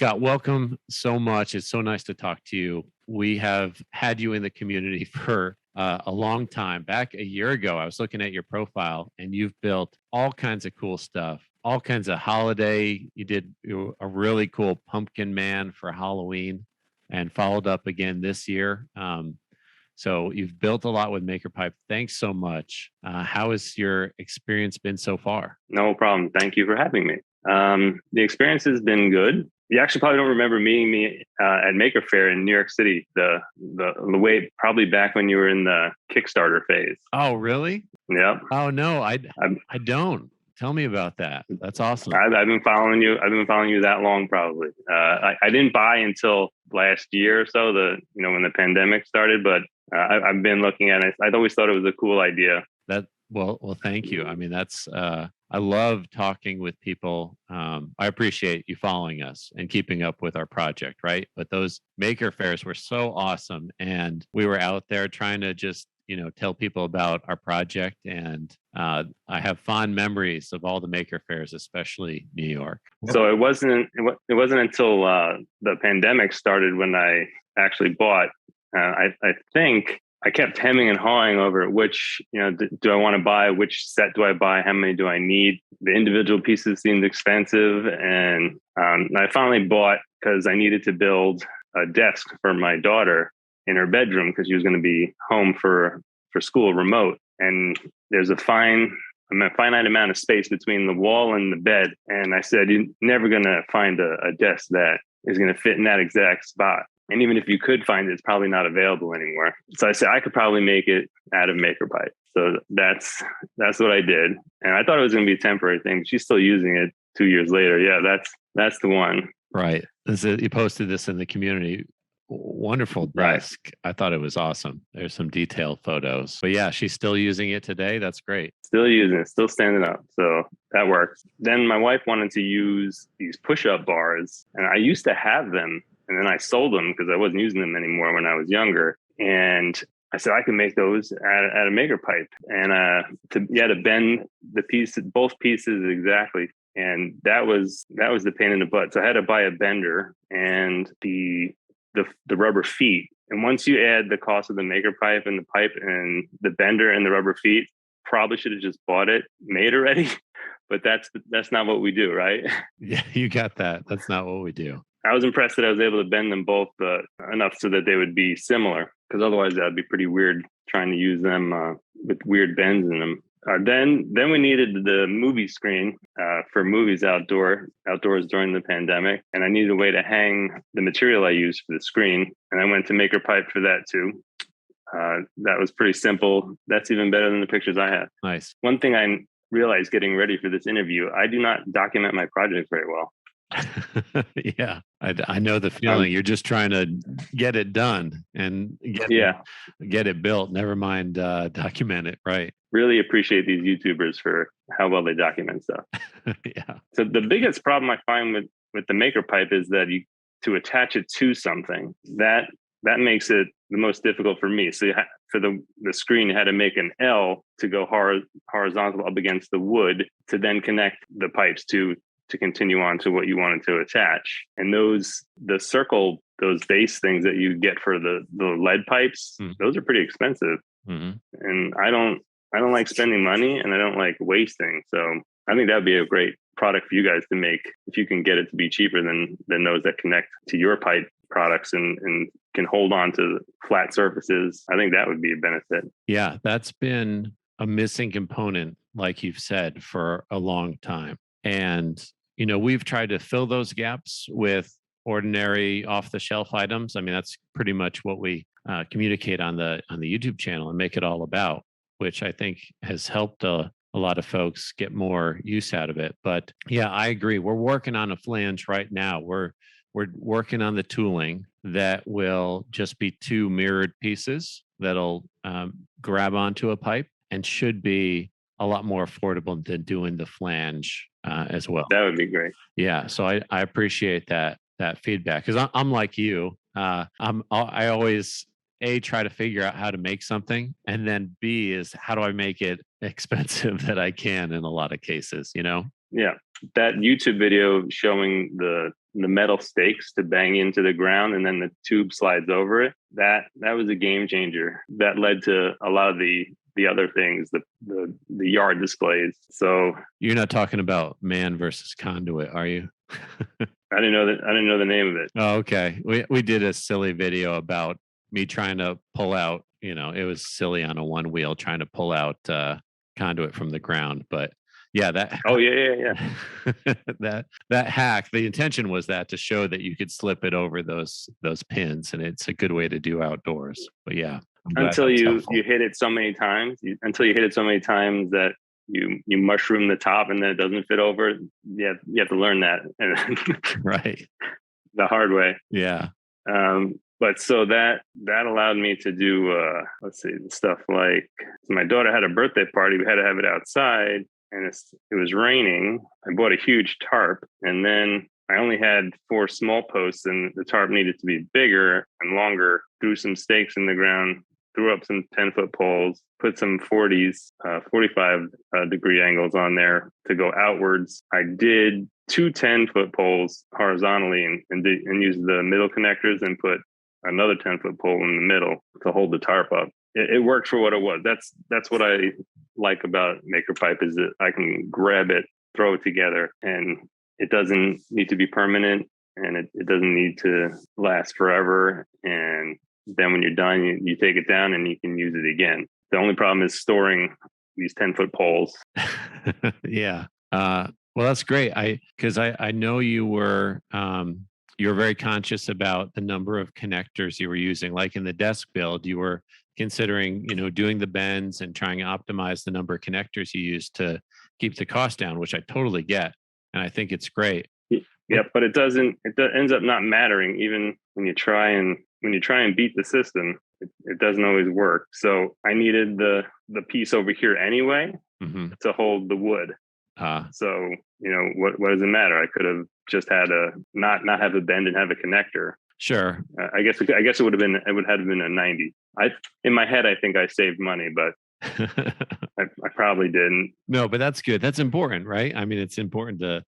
Scott, welcome so much. It's so nice to talk to you. We have had you in the community for a long time. Back a year ago, I was looking at your profile and you've built all kinds of cool stuff, all kinds of holiday. You did a really cool pumpkin man for Halloween and followed up again this year. So you've built a lot with MakerPipe. Thanks so much. How has your experience been so far? No problem. Thank you for having me. The experience has been good. You actually probably don't remember meeting me at Maker Faire in New York City. The way probably back when you were in the Kickstarter phase. Oh, really? Yep. Oh no, I don't. Tell me about that. That's awesome. I've been following you. I've been following you that long, probably. I didn't buy until last year or so. When the pandemic started, but I've been looking at it. I'd always thought it was a cool idea. Well, thank you. I mean, that's I love talking with people. I appreciate you following us and keeping up with our project, right? But those Maker Fairs were so awesome, and we were out there trying to just tell people about our project. And I have fond memories of all the Maker Fairs, especially New York. So it wasn't until the pandemic started when I actually bought. I think I kept hemming and hawing over which, do I want to buy? Which set do I buy? How many do I need? The individual pieces seemed expensive. And I finally bought because I needed to build a desk for my daughter in her bedroom because she was going to be home for school remote. And there's a finite amount of space between the wall and the bed. And I said, you're never going to find a desk that is going to fit in that exact spot. And even if you could find it, it's probably not available anymore. So I said, I could probably make it out of MakerPipe. So that's what I did. And I thought it was going to be a temporary thing. She's still using it 2 years later. Yeah, that's the one. Right. You posted this in the community. Wonderful desk. Right. I thought it was awesome. There's some detailed photos. But yeah, she's still using it today. That's great. Still using it, still standing up. So that works. Then my wife wanted to use these push-up bars. And I used to have them. And then I sold them because I wasn't using them anymore when I was younger. And I said, I can make those out of MakerPipe. And to bend the piece, both pieces exactly. And that was the pain in the butt. So I had to buy a bender and the rubber feet. And once you add the cost of the MakerPipe and the pipe and the bender and the rubber feet, probably should have just bought it made already. But that's not what we do, right? Yeah, you got that. That's not what we do. I was impressed that I was able to bend them both enough so that they would be similar, because otherwise that'd be pretty weird trying to use them with weird bends in them. Then we needed the movie screen for movies outdoors during the pandemic, and I needed a way to hang the material I used for the screen, and I went to MakerPipe for that too. That was pretty simple. That's even better than the pictures I have. Nice. One thing I realized getting ready for this interview, I do not document my projects very well. Yeah, I know the feeling. You're just trying to get it done and get it built. Never mind document it. Right. Really appreciate these YouTubers for how well they document stuff. Yeah. So the biggest problem I find with the MakerPipe is that to attach it to something that makes it the most difficult for me. So for the screen, you had to make an L to go horizontal up against the wood to then connect the pipes to continue on to what you wanted to attach. And those base things that you get for the lead pipes, those are pretty expensive. Mm-hmm. And I don't like spending money and I don't like wasting. So I think that'd be a great product for you guys to make if you can get it to be cheaper than those that connect to your pipe products and can hold on to flat surfaces. I think that would be a benefit. Yeah, that's been a missing component, like you've said, for a long time. And we've tried to fill those gaps with ordinary off-the-shelf items. I mean, that's pretty much what we communicate on the YouTube channel and make it all about, which I think has helped a lot of folks get more use out of it. But yeah, I agree. We're working on a flange right now. We're working on the tooling that will just be two mirrored pieces that'll grab onto a pipe and should be a lot more affordable than doing the flange as well. That would be great. Yeah. So I appreciate that feedback, because I'm like you. I always try to figure out how to make something, and then B is how do I make it expensive that I can in a lot of cases, Yeah. That YouTube video showing the the metal stakes to bang into the ground, and then the tube slides over it. That was a game changer. That led to a lot of the other things, the yard displays. So You're not talking about Man versus Conduit, are you? I didn't know that. I didn't know the name of it. Oh, okay. We did a silly video about me trying to pull out. It was silly on a one wheel trying to pull out Conduit from the ground, but yeah, that. Oh yeah. that hack. The intention was that to show that you could slip it over those pins, and it's a good way to do outdoors. But yeah, I'm glad Until that's you helpful. hit it so many times, until you hit it so many times that you mushroom the top and then it doesn't fit over. Yeah, you have to learn that Right. the hard way. Yeah. But so that allowed me to do let's see, stuff like my daughter had a birthday party. We had to have it outside, and it was raining. I bought a huge tarp, and then I only had 4 small posts, and the tarp needed to be bigger and longer. Threw some stakes in the ground, threw up some 10-foot poles, put some 45 degree angles on there to go outwards. I did 2 10-foot poles horizontally and used the middle connectors and put another 10-foot pole in the middle to hold the tarp up. It worked for what it was. That's what I like about MakerPipe, is that I can grab it, throw it together, and it doesn't need to be permanent, and it doesn't need to last forever. And then when you're done, you take it down and you can use it again. The only problem is storing these 10-foot poles. Yeah. Well, that's great. Because I know you were very conscious about the number of connectors you were using. Like in the desk build, you were considering, doing the bends and trying to optimize the number of connectors you use to keep the cost down, which I totally get, and I think it's great. Yeah, but it doesn't. Ends up not mattering, even when you try and beat the system. It doesn't always work. So I needed the piece over here anyway to hold the wood. So what does it matter? I could have just had a not have a bend and have a connector. Sure. I guess it would have been a 90. In my head I think I saved money, but I probably didn't. No, but that's good. That's important, right? I mean, it's important to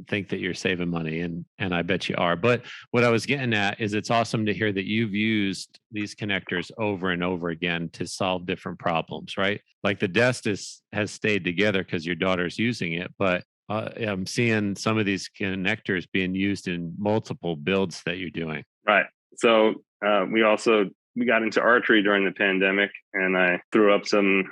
think that you're saving money, and I bet you are. But what I was getting at is it's awesome to hear that you've used these connectors over and over again to solve different problems, right? Like the desk has stayed together because your daughter's using it, but I'm seeing some of these connectors being used in multiple builds that you're doing. Right. So we got into archery during the pandemic, and I threw up some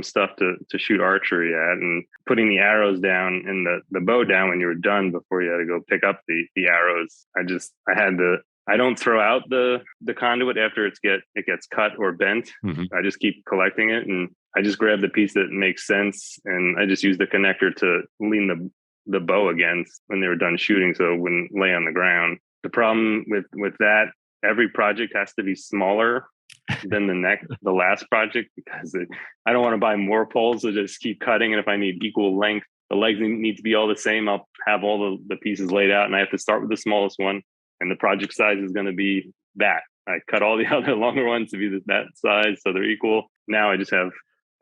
stuff to shoot archery at, and putting the arrows down and the bow down when you were done before you had to go pick up the arrows. I don't throw out the conduit after it gets cut or bent. I just keep collecting it, and I just grab the piece that makes sense, and I just use the connector to lean the bow against when they were done shooting, so it wouldn't lay on the ground. The problem with that, every project has to be smaller than the last project, because I don't want to buy more poles to just keep cutting. And if I need equal length, the legs need to be all the same. I'll have all the pieces laid out, and I have to start with the smallest one. And the project size is going to be that. I cut all the other longer ones to be that size, so they're equal. Now I just have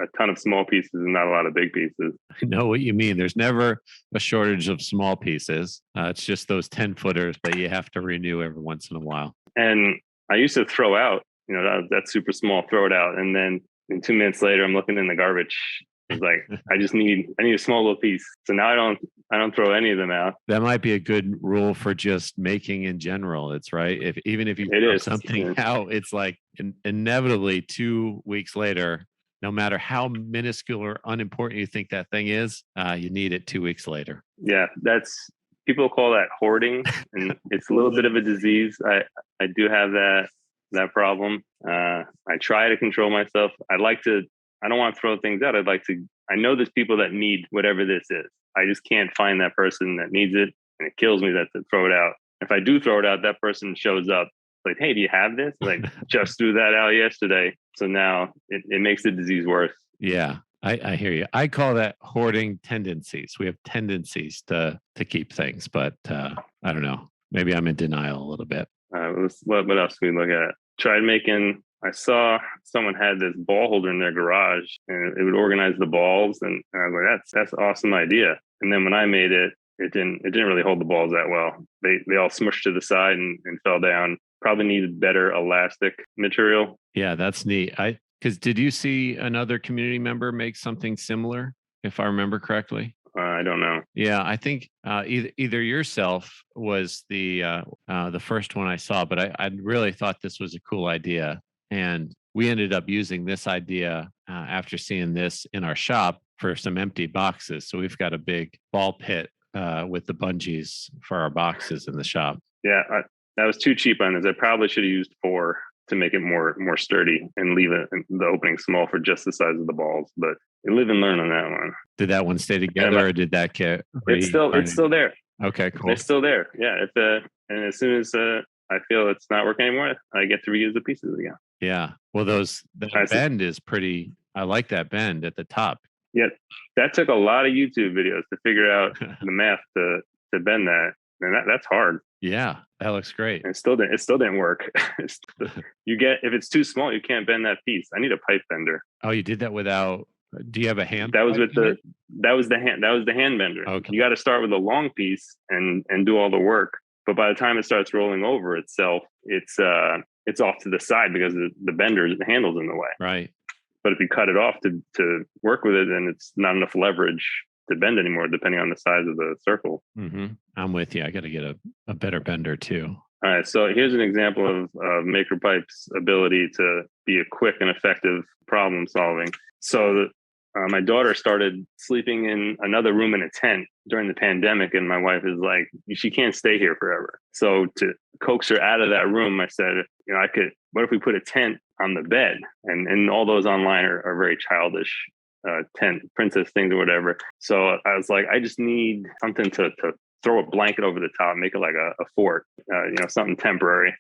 a ton of small pieces and not a lot of big pieces. I know what you mean. There's never a shortage of small pieces. It's just those 10-footers that you have to renew every once in a while. And I used to throw out, that's super small, throw it out. And then 2 minutes later, I'm looking in the garbage. It's like, I need a small little piece. So now I don't throw any of them out. That might be a good rule for just making in general. It's right. Even if you throw something out, it's like inevitably 2 weeks later, no matter how minuscule or unimportant you think that thing is, you need it 2 weeks later. Yeah, people call that hoarding, and it's a little bit of a disease. I do have that problem. I try to control myself. I don't want to throw things out. I know there's people that need whatever this is. I just can't find that person that needs it, and it kills me that to throw it out. If I do throw it out, that person shows up like, hey, do you have this? Like, just threw that out yesterday. So now it makes the disease worse. Yeah, I hear you. I call that hoarding tendencies. We have tendencies to keep things, but I don't know. Maybe I'm in denial a little bit. What else do we look at? I saw someone had this ball holder in their garage, and it would organize the balls. And I was like, that's an awesome idea. And then when I made it, it didn't really hold the balls that well. They all smushed to the side and fell down. Probably needed better elastic material. Yeah, that's neat. Because did you see another community member make something similar, if I remember correctly? I don't know. Yeah, I think either yourself was the first one I saw, but I really thought this was a cool idea, and we ended up using this idea after seeing this in our shop for some empty boxes. So we've got a big ball pit with the bungees for our boxes in the shop. Yeah, that was too cheap on this. I probably should have used 4 to make it more sturdy and leave the opening small for just the size of the balls. But you live and learn on that one. Did that one stay together, or did that get? It's still there. Okay, cool. It's still there. Yeah. And as soon as I feel it's not working anymore, I get to reuse the pieces again. Yeah. Well, that bend is pretty. I like that bend at the top. Yeah, that took a lot of YouTube videos to figure out the math to bend that, and that's hard. Yeah, that looks great. And it still didn't work. If it's too small, you can't bend that piece. I need a pipe bender. Oh, you did that without? Do you have a hand? That was the hand bender. Okay. You got to start with a long piece and do all the work. But by the time it starts rolling over itself, it's off to the side because the handle's in the way. Right. But if you cut it off to work with it, then it's not enough leverage to bend anymore, depending on the size of the circle. Mm-hmm. I'm with you. I got to get a better bender too. All right. So here's an example of MakerPipe's ability to be a quick and effective problem solving. So my daughter started sleeping in another room in a tent during the pandemic, and my wife is like, she can't stay here forever. So to coax her out of that room, I said, what if we put a tent on the bed? And all those online are very childish tent princess things or whatever. So I was like, I just need something to throw a blanket over the top, make it like a fort, something temporary.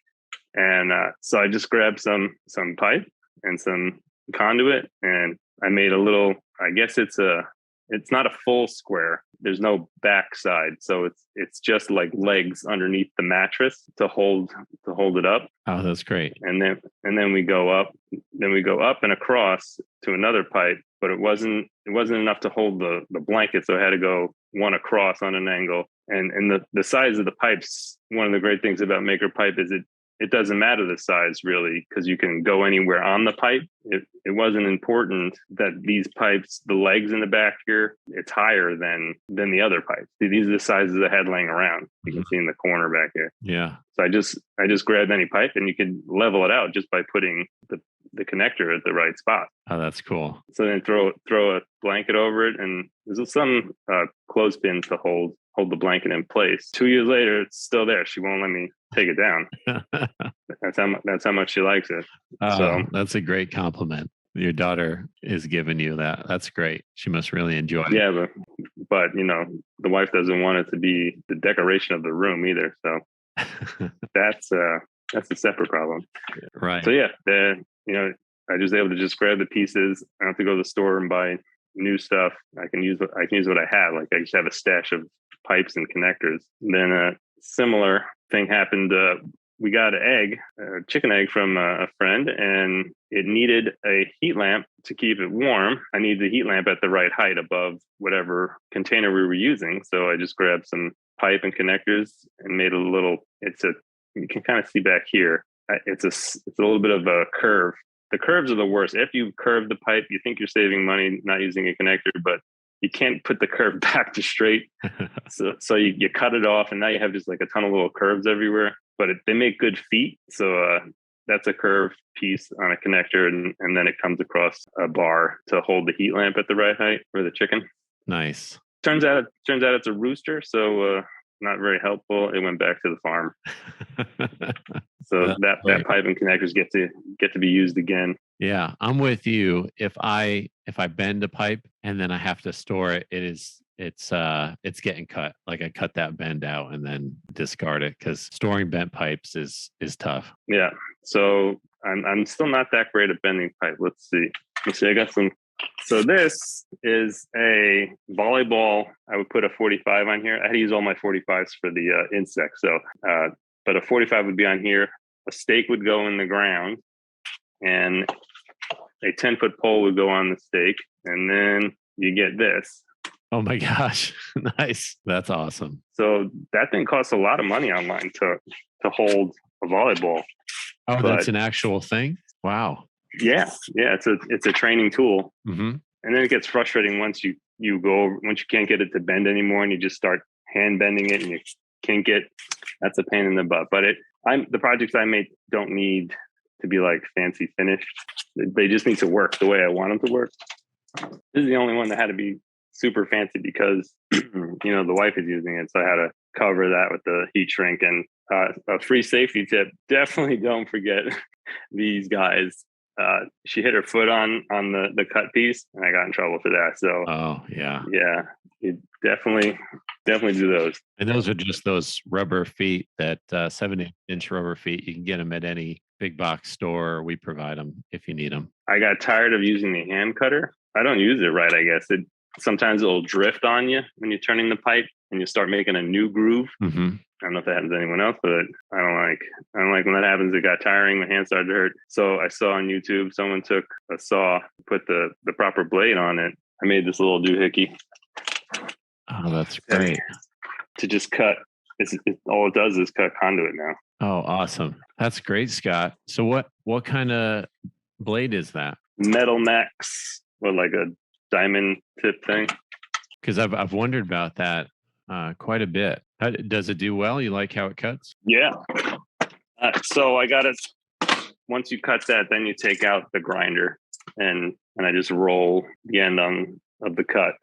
And so I just grabbed some pipe and some conduit, and I made a little, I guess it's not a full square. There's no back side. So it's just like legs underneath the mattress to hold it up. Oh, that's great. And then we go up and across to another pipe, but it wasn't enough to hold the blanket. So I had to go one across on an angle. And the size of the pipes, one of the great things about Maker Pipe is it doesn't matter the size really, because you can go anywhere on the pipe. It wasn't important that these pipes, the legs in the back here, it's higher than the other pipes. These are the sizes I had laying around. You can see in the corner back here. Yeah. So I just grabbed any pipe, and you can level it out just by putting the connector at the right spot. Oh, that's cool. So then throw a blanket over it, and there's some clothespin to hold the blanket in place. 2 years later, it's still there. She won't let me take it down. That's how much she likes it. So that's a great compliment. Your daughter is giving you that. That's great. She must really enjoy it. Yeah, but the wife doesn't want it to be the decoration of the room either. So that's a separate problem. Right. So yeah, I was able to just grab the pieces. I don't have to go to the store and buy new stuff. I can use what I have. Like I just have a stash of pipes and connectors. Then a similar thing happened. We got a chicken egg from a friend, and it needed a heat lamp to keep it warm. I needed the heat lamp at the right height above whatever container we were using. So I just grabbed some pipe and connectors and made a little, you can kind of see back here. It's a little bit of a curve. The curves are the worst. If you curve the pipe, you think you're saving money not using a connector, but you can't put the curve back to straight. So you cut it off, and now you have just like a ton of little curves everywhere. But they make good feet. So that's a curved piece on a connector, and then it comes across a bar to hold the heat lamp at the right height for the chicken. Nice. Turns out it's a rooster, so not very helpful. It went back to the farm. So that pipe and connectors get to be used again. Yeah, I'm with you. If I bend a pipe and then I have to store it, it's getting cut. Like I cut that bend out and then discard it, because storing bent pipes is tough. Yeah. So I'm still not that great at bending pipe. Let's see. I got some. So this is a volleyball. I would put a 45 on here. I had to use all my 45s for the insect. So, but a 45 would be on here. A stake would go in the ground, and a 10-foot pole would go on the stake. And then you get this. Oh my gosh. Nice. That's awesome. So that thing costs a lot of money online to hold a volleyball. Oh, that's But an actual thing? Wow. yeah, it's a training tool. Hmm. And then it gets frustrating once once you can't get it to bend anymore and you just start hand bending it and you can't get, that's a pain in the butt. But the projects I make don't need to be like fancy finished. They just need to work the way I want them to work. This is the only one that had to be super fancy because the wife is using it, so I had to cover that with the heat shrink. And a free safety tip: definitely don't forget these guys. She hit her foot on the cut piece, and I got in trouble for that. So Oh, yeah. yeah, you definitely do those. And those are just those rubber feet that 7-inch rubber feet. You can get them at any big box store. We provide them if you need them. I got tired of using the hand cutter. I don't use it right, I guess. Sometimes it'll drift on you when you're turning the pipe and you start making a new groove. Mm-hmm. I don't know if that happens to anyone else, but I don't like when that happens. It got tiring. My hands started to hurt. So I saw on YouTube, someone took a saw, put the proper blade on it. I made this little doohickey. Oh, that's great. To just cut. All it does is cut conduit now. Oh, awesome. That's great, Scott. So what kind of blade is that? Metal Max, or like a diamond tip thing. Because I've wondered about that quite a bit. Does it do well? You like how it cuts? Yeah. So I got it. Once you cut that, then you take out the grinder and I just roll the end of the cut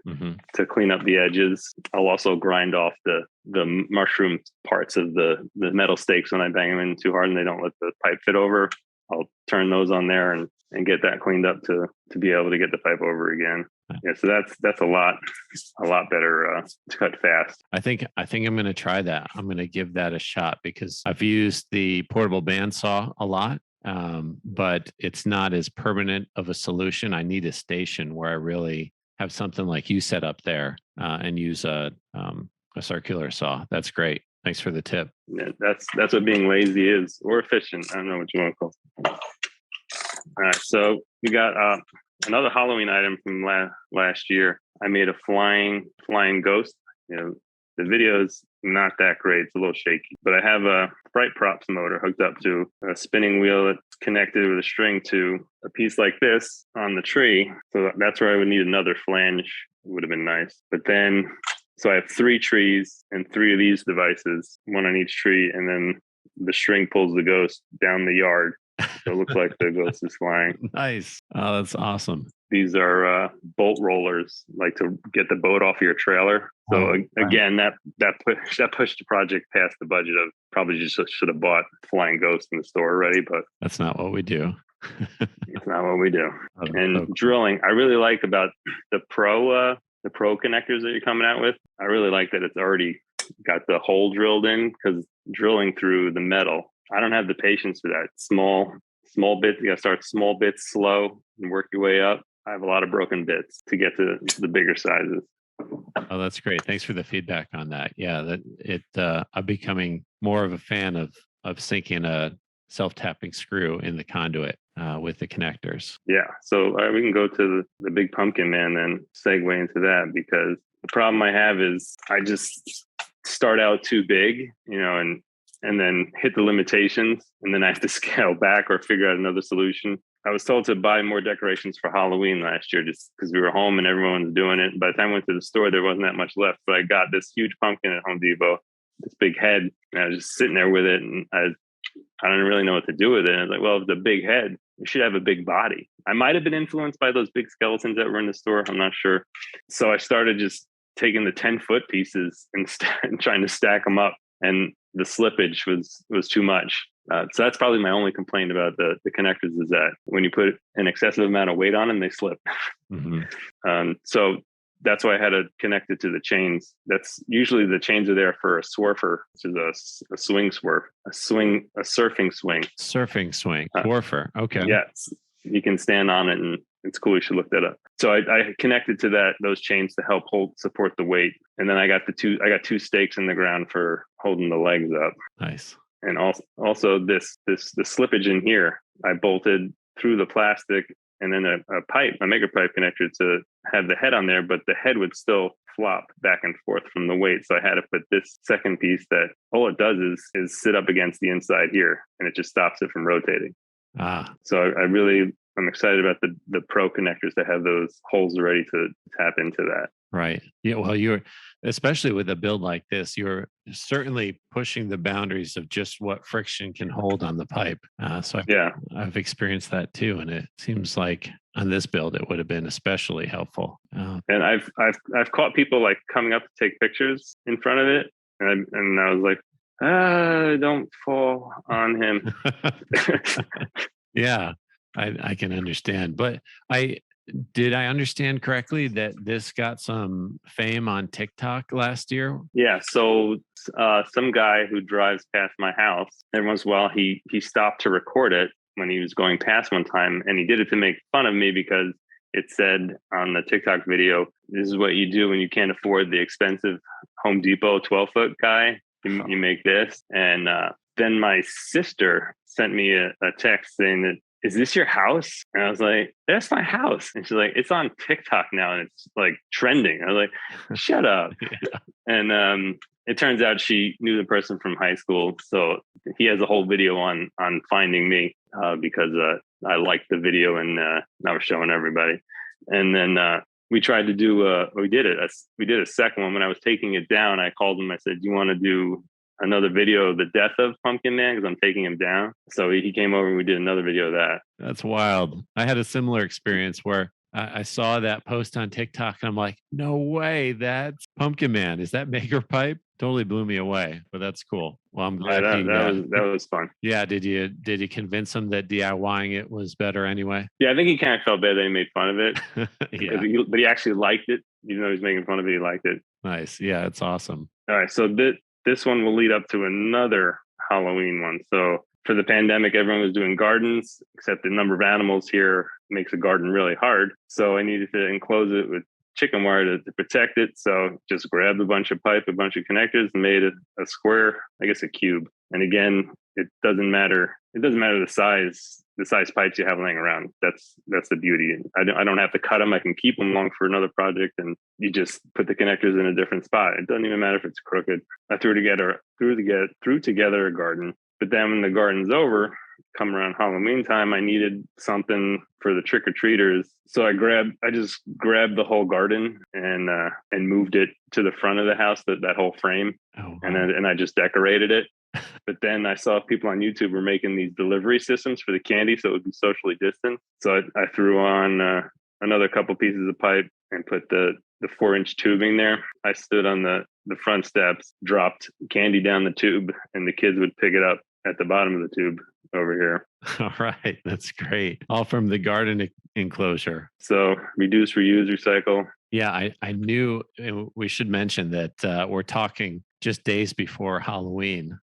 to clean up the edges. I'll also grind off the mushroom parts of the metal stakes when I bang them in too hard and they don't let the pipe fit over. I'll turn those on there and get that cleaned up to be able to get the pipe over again. Yeah, so that's a lot better to cut fast. I think I'm going to try that. I'm going to give that a shot because I've used the portable bandsaw a lot, but it's not as permanent of a solution. I need a station where I really have something like you set up there and use a circular saw. That's great. Thanks for the tip. Yeah, that's what being lazy is, or efficient. I don't know what you want to call it. All right, so we got another Halloween item from last year. I made a flying ghost. The video's not that great. It's a little shaky, but I have a Bright Props motor hooked up to a spinning wheel that's connected with a string to a piece like this on the tree. So that's where I would need another flange. It would have been nice. But then, so I have 3 trees and 3 of these devices, one on each tree, and then the string pulls the ghost down the yard. So it looks like the ghost is flying. Nice. Oh, that's awesome. These are bolt rollers, like to get the boat off your trailer. So again, that pushed the project past the budget of probably just should have bought Flying Ghost in the store already, but that's not what we do. It's not what we do. And drilling, I really like about the pro connectors that you're coming out with. I really like that it's already got the hole drilled in, because drilling through the metal, I don't have the patience for that. Small bits, you got to start small bits slow and work your way up. I have a lot of broken bits to get to the bigger sizes. Oh, that's great. Thanks for the feedback on that. Yeah, I'm becoming more of a fan of sinking a self-tapping screw in the conduit with the connectors. Yeah. So we can go to the big pumpkin man and segue into that, because the problem I have is I just start out too big, and then hit the limitations, and then I have to scale back or figure out another solution. I was told to buy more decorations for Halloween last year just because we were home and everyone was doing it. By the time I went to the store, there wasn't that much left. But I got this huge pumpkin at Home Depot, this big head, and I was just sitting there with it, and I don't really know what to do with it. And I was like, well, if it's a big head, it should have a big body. I might have been influenced by those big skeletons that were in the store. I'm not sure. So I started just taking the 10-foot pieces and trying to stack them up. And the slippage was too much. So that's probably my only complaint about the connectors, is that when you put an excessive amount of weight on them, they slip. Mm-hmm. So that's why I had to connect it to the chains. That's usually the chains are there for a swerfer, which is a swing swerf, a surfing swing. Surfing swing, swerfer. Okay. Yes, you can stand on it, and it's cool. You should look that up. So I connected to those chains to help support the weight, and then I got 2 stakes in the ground for holding the legs up. Nice. And also the slippage in here, I bolted through the plastic and then a pipe, a mega pipe connector to have the head on there, but the head would still flop back and forth from the weight. So I had to put this second piece that all it does is sit up against the inside here, and it just stops it from rotating. So I'm excited about the Pro connectors that have those holes ready to tap into that. Right. Yeah. Well, you're, especially with a build like this, you're certainly pushing the boundaries of just what friction can hold on the pipe. I've experienced that too. And it seems like on this build, it would have been especially helpful. And I've caught people like coming up to take pictures in front of it. And I was like, don't fall on him. Yeah, I can understand. But did I understand correctly that this got some fame on TikTok last year? Yeah. So some guy who drives past my house, every once in a while, he stopped to record it when he was going past one time. And he did it to make fun of me because it said on the TikTok video, this is what you do when you can't afford the expensive Home Depot 12-foot guy. You make this. And then my sister sent me a text saying that, is this your house? And I was like, that's my house. And she's like, it's on TikTok now and it's like trending. I was like, shut up. Yeah. And it turns out she knew the person from high school. So he has a whole video on finding me because I liked the video and I was showing everybody. And then we tried to do, we did a second one. When I was taking it down, I called him. I said, do you want to do another video of the death of Pumpkin Man because I'm taking him down? So he came over and we did another video of that. That's wild. I had a similar experience where I saw that post on TikTok and I'm like, no way, that's Pumpkin Man. Is that Maker Pipe? Totally blew me away, but that's cool. Well, I'm glad that was fun. Yeah. Did you convince him that DIYing it was better anyway? Yeah, I think he kind of felt bad that he made fun of it. Yeah. But he actually liked it. Even though he was making fun of it, he liked it. Nice. Yeah, it's awesome. All right. So this one will lead up to another Halloween one. So for the pandemic, everyone was doing gardens, except the number of animals here makes a garden really hard. So I needed to enclose it with chicken wire to protect it. So just grabbed a bunch of pipe, a bunch of connectors, and made a square, I guess a cube. And again, it doesn't matter. It doesn't matter the size pipes you have laying around. That's the beauty. I don't have to cut them. I can keep them long for another project, and you just put the connectors in a different spot. It doesn't even matter if it's crooked. I threw together a garden. But then when the garden's over, come around Halloween time, I needed something for the trick-or-treaters. So I just grabbed the whole garden and moved it to the front of the house, that whole frame. Oh, wow. And I just decorated it. But then I saw people on YouTube were making these delivery systems for the candy, so it would be socially distant. So I threw on another couple pieces of pipe and put the 4-inch tubing there. I stood on the front steps, dropped candy down the tube, and the kids would pick it up at the bottom of the tube over here. All right. That's great. All from the garden enclosure. So reduce, reuse, recycle. Yeah, I knew we should mention that we're talking just days before Halloween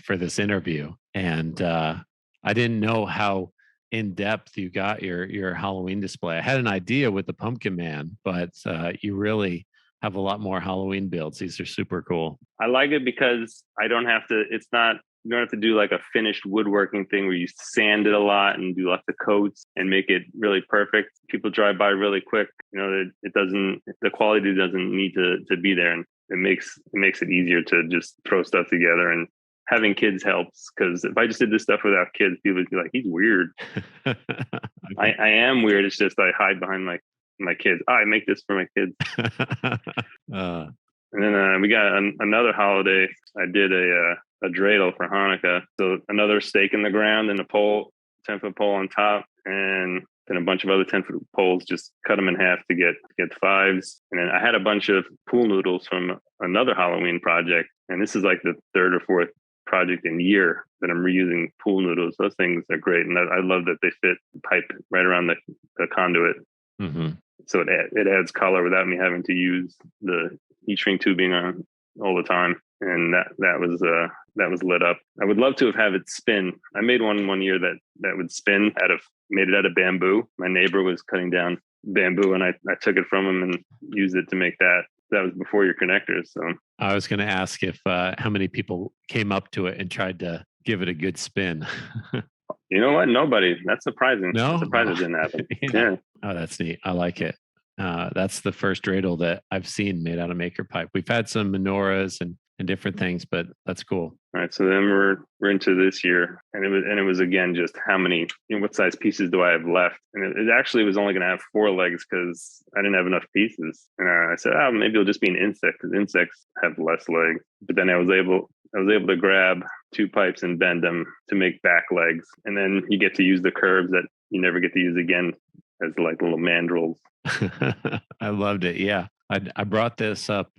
for this interview. And I didn't know how in depth you got your Halloween display. I had an idea with the Pumpkin Man, but you really have a lot more Halloween builds. These are super cool. I like it because you don't have to do like a finished woodworking thing where you sand it a lot and do lots of coats and make it really perfect. People drive by really quick. The quality doesn't need to be there, and it makes it easier to just throw stuff together. And having kids helps, because if I just did this stuff without kids, people would be like, he's weird. Okay. I am weird. It's just I hide behind my kids. I make this for my kids. And then we got another holiday. I did a dreidel for Hanukkah. So another stake in the ground and a pole, 10-foot pole on top, and then a bunch of other 10-foot poles, just cut them in half to get 5s. And then I had a bunch of pool noodles from another Halloween project. And this is like the 3rd or 4th project in a year that I'm reusing pool noodles. Those things are great. And I love that they fit the pipe right around the conduit. Mm-hmm. So it adds color without me having to use the heat shrink tubing on all the time. And that was lit up. I would love to have it spin. I made one year that would spin made it out of bamboo. My neighbor was cutting down bamboo, and I took it from him and used it to make that. That was before your connectors. So I was going to ask if how many people came up to it and tried to give it a good spin. You know what? Nobody. That's surprising. I'm No? surprised it Oh, didn't happen. yeah. Yeah. Oh, that's neat. I like it. That's the first dreidel that I've seen made out of maker pipe. We've had some menorahs and different things, but that's cool. All right, so then we're into this year, and it was again just how many, what size pieces do I have left? And it actually was only going to have 4 legs because I didn't have enough pieces. And I said, oh, maybe it'll just be an insect because insects have less legs. But then I was able to grab 2 pipes and bend them to make back legs, and then you get to use the curves that you never get to use again as like little mandrels. I loved it. Yeah. I brought this up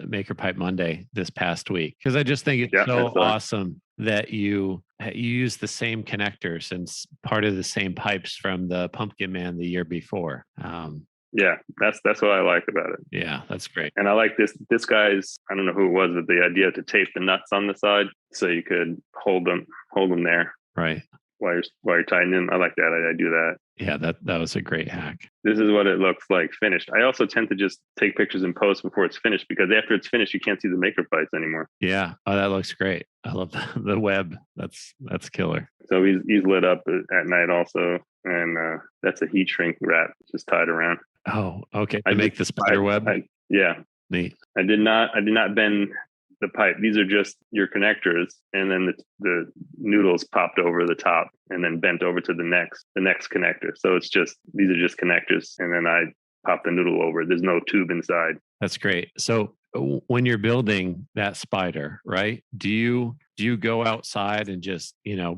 Maker Pipe Monday this past week because I just think it's Yeah, so that's awesome that you use the same connectors and part of the same pipes from the Pumpkin Man the year before. yeah, that's what I like about it. Yeah, that's great. And I like this guy's, I don't know who it was, but the idea to tape the nuts on the side so you could hold them there Right. while you're tightening them. I like that. I do that. Yeah, that was a great hack. This is what it looks like finished. I also tend to just take pictures and post before it's finished because after it's finished, you can't see the maker pipes anymore. Yeah. Oh, that looks great. I love the web. That's killer. So he's lit up at night also, and that's a heat shrink wrap just tied around. Oh, okay. To make the spider web. Yeah, Neat. I did not bend the pipe. These are just your connectors, and then the noodles popped over the top and then bent over to the next connector. So it's just, these are just connectors, and then I pop the noodle over. There's no tube inside. That's great. So when you're building that spider, right? Do you go outside and just,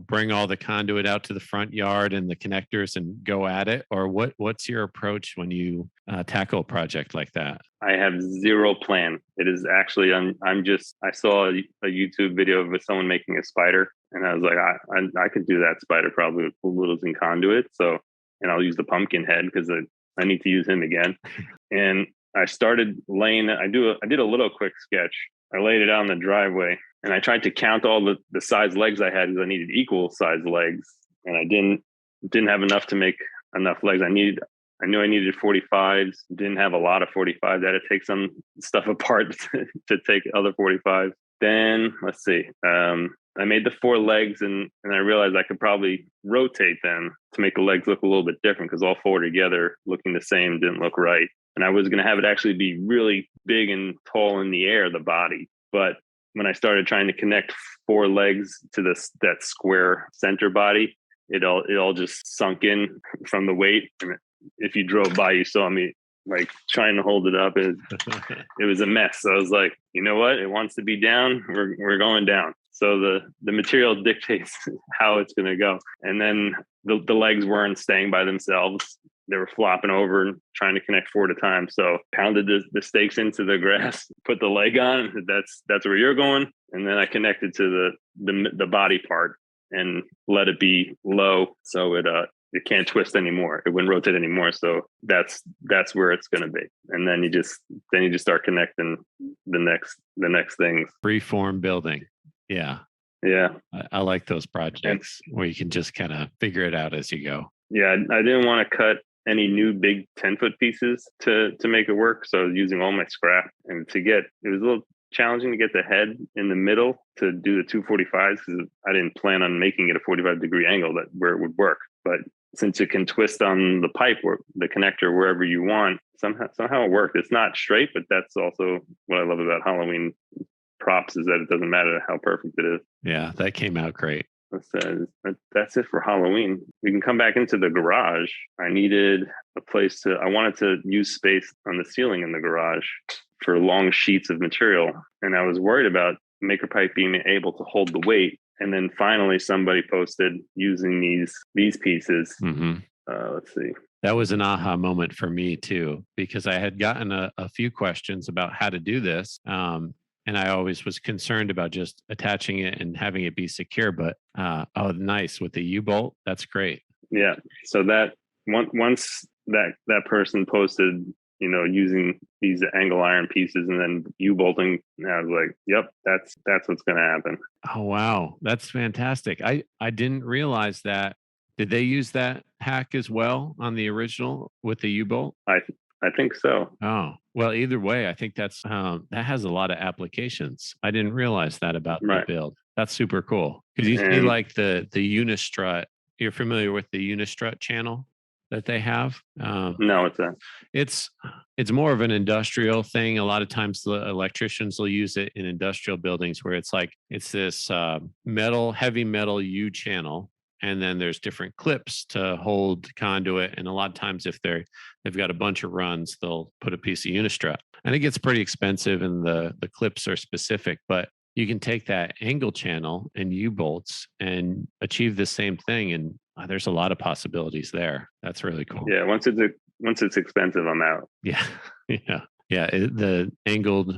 bring all the conduit out to the front yard and the connectors and go at it? Or what's your approach when you tackle a project like that? I have zero plan. It is actually, I saw a YouTube video of someone making a spider, and I was like, I could do that spider probably with noodles and conduit. So, and I'll use the pumpkin head because I need to use him again. And I started laying. I did a little quick sketch. I laid it out in the driveway, and I tried to count all the size legs I had because I needed equal size legs, and I didn't have enough to make enough legs. I knew I needed 45s. Didn't have a lot of 45s. I had to take some stuff apart to take other 45s. Then let's see. I made the 4 legs, and I realized I could probably rotate them to make the legs look a little bit different because all 4 together looking the same didn't look right. And I was going to have it actually be really big and tall in the air, the body. But when I started trying to connect 4 legs to that square center body, it all just sunk in from the weight. And if you drove by, you saw me like trying to hold it up. It was a mess. So I was like, you know what? It wants to be down. We're going down. So the material dictates how it's going to go. And then the legs weren't staying by themselves. They were flopping over and trying to connect 4 at a time. So pounded the stakes into the grass, put the leg on. That's where you're going. And then I connected to the body part and let it be low so it can't twist anymore. It wouldn't rotate anymore. So that's where it's going to be. And then you just start connecting the next things. Freeform building. Yeah. Yeah. I like those projects where you can just kind of figure it out as you go. Yeah. I didn't want to cut any new big 10-foot pieces to make it work. So I was using all my scrap, and it was a little challenging to get the head in the middle to do the 245s because I didn't plan on making it a 45-degree angle where it would work. But since it can twist on the pipe or the connector wherever you want, somehow it worked. It's not straight, but that's also what I love about Halloween props is that it doesn't matter how perfect it is. Yeah, that came out great. That's it for Halloween. We can come back into the garage. I wanted to use space on the ceiling in the garage for long sheets of material. And I was worried about Maker Pipe being able to hold the weight. And then finally somebody posted using these pieces. Mm-hmm. Let's see. That was an aha moment for me too, because I had gotten a few questions about how to do this. And I always was concerned about just attaching it and having it be secure. But nice with the U-bolt. That's great. Yeah. So that once that person posted, using these angle iron pieces and then U-bolting, I was like, yep, that's what's going to happen. Oh, wow. That's fantastic. I didn't realize that. Did they use that hack as well on the original with the U-bolt? I think so. Oh, well, either way, I think that has a lot of applications. I didn't realize that about the build. That's super cool. Because you see like the unistrut you're familiar with the Unistrut channel that they have. No, it's a It's it's more of an industrial thing. A lot of times the electricians will use it in industrial buildings where it's like it's this heavy metal U channel, and then there's different clips to hold conduit. And a lot of times, if they've got a bunch of runs, they'll put a piece of unistrut, and it gets pretty expensive, and the clips are specific, but you can take that angle channel and U bolts and achieve the same thing. And there's a lot of possibilities there. That's really cool. yeah. Once it's expensive, I'm out. Yeah. Yeah. Yeah. The angled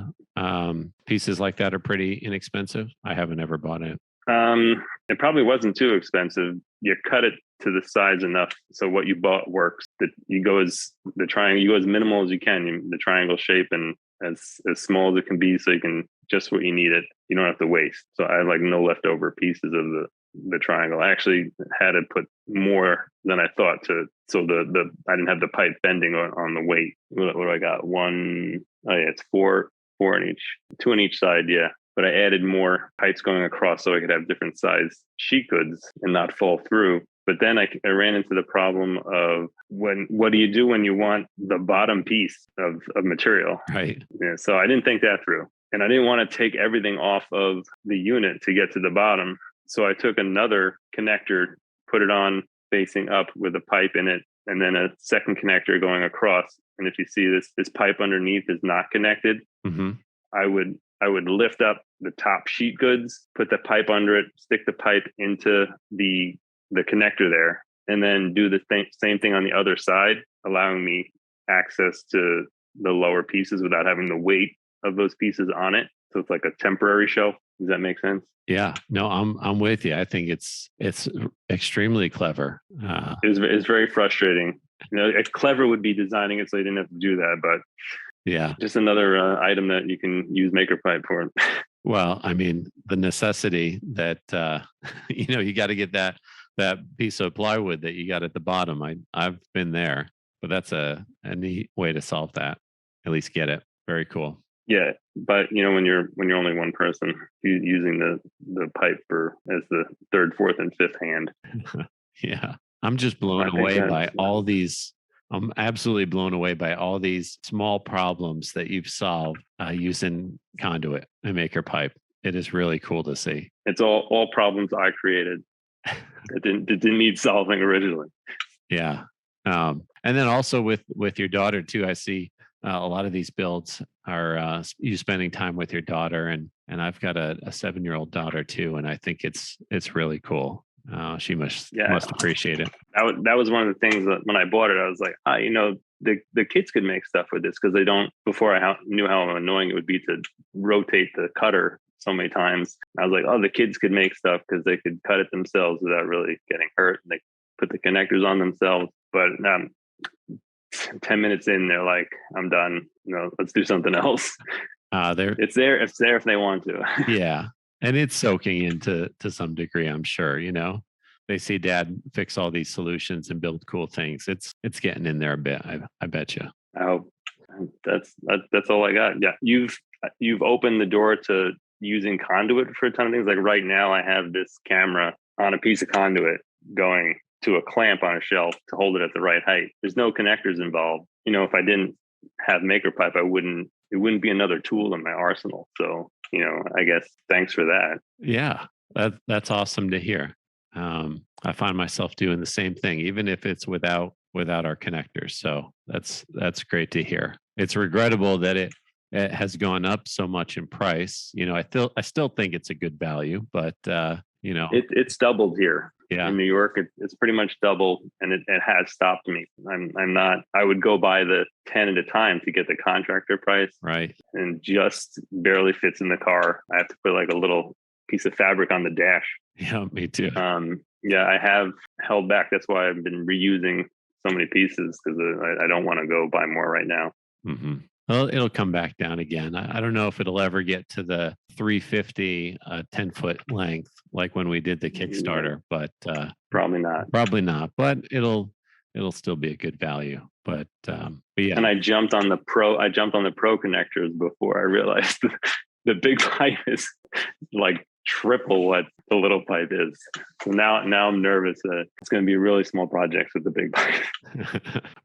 pieces like that are pretty inexpensive. I haven't ever bought it. It probably wasn't too expensive. You cut it to the size enough so what you bought works. That you go as the triangle, you go as minimal as you can. The triangle shape and as small as it can be, so you can just what you need it. You don't have to waste. So I had like no leftover pieces of the triangle. I actually had to put more than I thought so the I didn't have the pipe bending on the weight. What do I got? It's four on each, two on each side. Yeah. But I added more pipes going across so I could have different size sheet goods and not fall through. But then I ran into the problem of what do you do when you want the bottom piece of material? Right. Yeah, so I didn't think that through. And I didn't want to take everything off of the unit to get to the bottom. So I took another connector, put it on facing up with a pipe in it, and then a second connector going across. And if you see this pipe underneath is not connected, Mm-hmm. I would lift up the top sheet goods, put the pipe under it, stick the pipe into the connector there, and then do the same thing on the other side, allowing me access to the lower pieces without having the weight of those pieces on it. So it's like a temporary shelf. Does that make sense? Yeah. No, I'm with you. I think it's extremely clever. It's very frustrating. Clever would be designing it so you didn't have to do that, but yeah. just another item that you can use maker pipe for. Well, I mean, the necessity that you got to get that piece of plywood that you got at the bottom. I've been there, but that's a neat way to solve that. At least get it. Very cool. Yeah, but when you're only one person using the pipe as the third, fourth, and fifth hand. Yeah, I'm just blown away by all these. I'm absolutely blown away by all these small problems that you've solved using Conduit and Maker Pipe. It is really cool to see. It's all problems I created. It didn't need solving originally. Yeah, and then also with your daughter too. I see a lot of these builds are you spending time with your daughter, and I've got a 7-year-old daughter too, and I think it's really cool. She must appreciate it. That was one of the things that when I bought it, I was like, the kids could make stuff with this because they don't. Before I knew how annoying it would be to rotate the cutter so many times. I was like, the kids could make stuff because they could cut it themselves without really getting hurt. And they put the connectors on themselves. But 10 minutes in, they're like, I'm done. Let's do something else. It's there if they want to. Yeah. And it's soaking into to some degree, I'm sure. They see dad fix all these solutions and build cool things. It's getting in there a bit. I bet you. Oh, that's all I got. Yeah. You've opened the door to using Conduit for a ton of things. Like right now I have this camera on a piece of conduit going to a clamp on a shelf to hold it at the right height. There's no connectors involved. If I didn't have Maker Pipe, it wouldn't be another tool in my arsenal. So, I guess thanks for that. Yeah, that's awesome to hear. I find myself doing the same thing, even if it's without our connectors. So that's great to hear. It's regrettable that it has gone up so much in price. I still think it's a good value, but it's doubled here. Yeah. In New York, it's pretty much doubled, and it has stopped me. I'm not. I would go buy the 10 at a time to get the contractor price, right? And just barely fits in the car. I have to put like a little piece of fabric on the dash. Yeah, me too. Yeah, I have held back. That's why I've been reusing so many pieces because I don't want to go buy more right now. Mm-hmm. Well, it'll come back down again. I don't know if it'll ever get to the 350 10-foot length like when we did the Kickstarter, but probably not. Probably not. But it'll still be a good value. But yeah. And I jumped on the pro connectors before I realized the big pipe is like triple what the little pipe is. So now I'm nervous that it's going to be really small projects with the big pipe.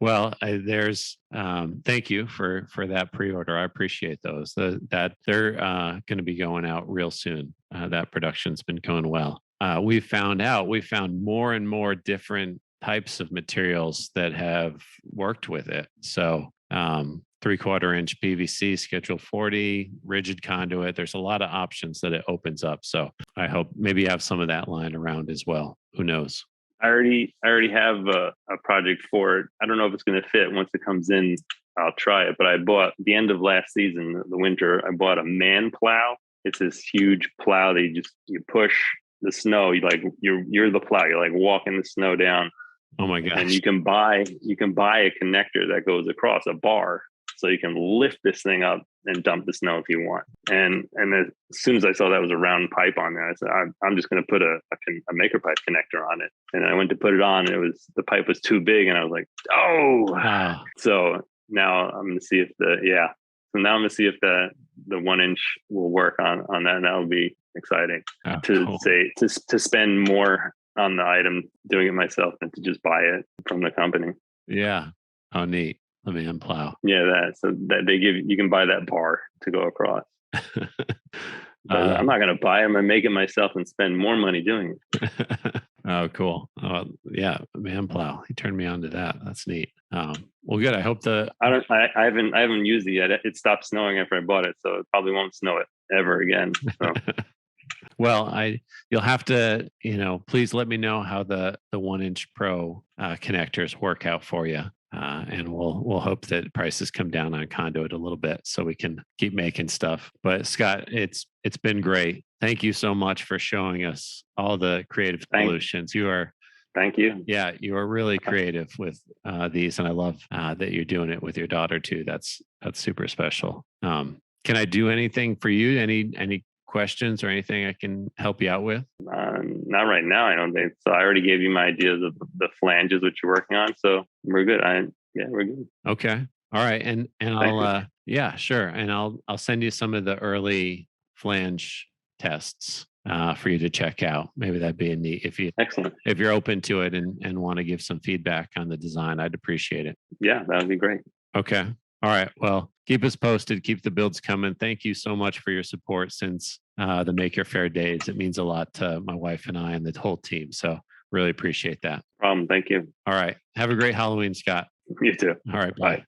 Well, thank you for that pre-order. I appreciate those. That they're going to be going out real soon. That production's been going well. We found more and more different types of materials that have worked with it. So 3/4-inch PVC, Schedule 40, rigid conduit. There's a lot of options that it opens up. So I hope maybe you have some of that lying around as well. Who knows? I already have a project for it. I don't know if it's going to fit once it comes in. I'll try it. But I bought the end of last season, the winter. I bought a man plow. It's this huge plow that you push the snow. You're the plow. You're like walking the snow down. Oh my gosh! And you can buy a connector that goes across a bar, so you can lift this thing up and dump the snow if you want. And as soon as I saw that was a round pipe on there, I said, I'm just going to put a maker pipe connector on it. And I went to put it on, and the pipe was too big, and I was like, oh. Wow. So now I'm going to see if the 1-inch will work on that, and that will be exciting to spend more on the item doing it myself than to just buy it from the company. Yeah. Oh, neat. The man plow. Yeah, so that you can buy that bar to go across. I'm not going to buy them and make it myself and spend more money doing it. Oh, cool. Yeah, man plow. He turned me on to that. That's neat. Well, good. I hope I haven't used it yet. It stopped snowing after I bought it, so it probably won't snow it ever again. So. Well, you'll have to, please let me know how the 1-inch Pro connectors work out for you. And we'll hope that prices come down on Conduit a little bit so we can keep making stuff. But Scott, it's been great. Thank you so much for showing us all the creative solutions. Thank you. Yeah, you are really creative with these, and I love that you're doing it with your daughter too. That's super special. Can I do anything for you? Any questions or anything I can help you out with? Not right now, I don't think so. I already gave you my ideas of the flanges which you're working on, so we're good. We're good. Okay, all right, and I'll sure, and I'll send you some of the early flange tests for you to check out. Maybe that'd be a neat if you're open to it and want to give some feedback on the design. I'd appreciate it. Yeah, that would be great. Okay. All right. Well, keep us posted. Keep the builds coming. Thank you so much for your support since the Maker Faire days. It means a lot to my wife and I and the whole team. So really appreciate that. Thank you. All right. Have a great Halloween, Scott. You too. All right. Bye.